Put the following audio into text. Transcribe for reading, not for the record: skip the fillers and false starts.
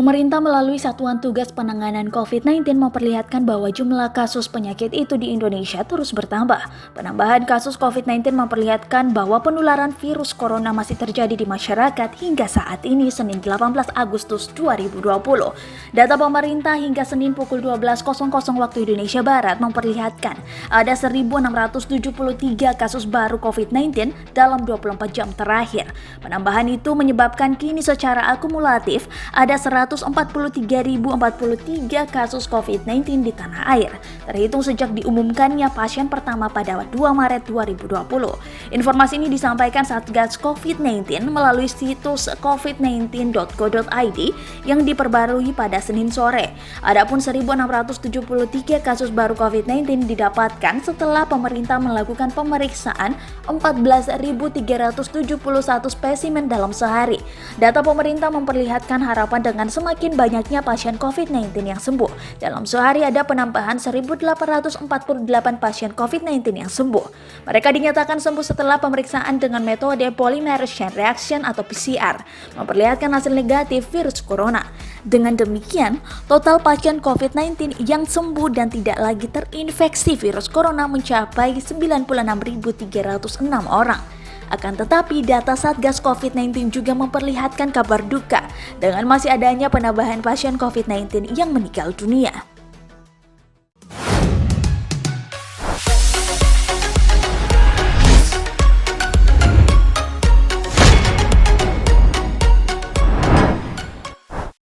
Pemerintah melalui Satuan Tugas Penanganan COVID-19 memperlihatkan bahwa jumlah kasus penyakit itu di Indonesia terus bertambah. Penambahan kasus COVID-19 memperlihatkan bahwa penularan virus corona masih terjadi di masyarakat hingga saat ini, Senin 18 Agustus 2020. Data pemerintah hingga Senin pukul 12.00 waktu Indonesia Barat memperlihatkan ada 1.673 kasus baru COVID-19 dalam 24 jam terakhir. Penambahan itu menyebabkan kini secara akumulatif ada 143.043 kasus COVID-19 di tanah air, terhitung sejak diumumkannya pasien pertama pada 2 Maret 2020. Informasi ini disampaikan Satgas COVID-19 melalui situs covid19.go.id yang diperbarui pada Senin sore. Adapun 1.673 kasus baru COVID-19 didapatkan setelah pemerintah melakukan pemeriksaan 14.371 spesimen dalam sehari. Data pemerintah memperlihatkan harapan dengan semakin banyaknya pasien COVID-19 yang sembuh. Dalam sehari ada penambahan 1.848 pasien COVID-19 yang sembuh. Mereka dinyatakan sembuh setelah pemeriksaan dengan metode polymerase chain reaction atau PCR, memperlihatkan hasil negatif virus corona. Dengan demikian, total pasien COVID-19 yang sembuh dan tidak lagi terinfeksi virus corona mencapai 96.306 orang. Akan tetapi, data Satgas COVID-19 juga memperlihatkan kabar duka dengan masih adanya penambahan pasien COVID-19 yang meninggal dunia.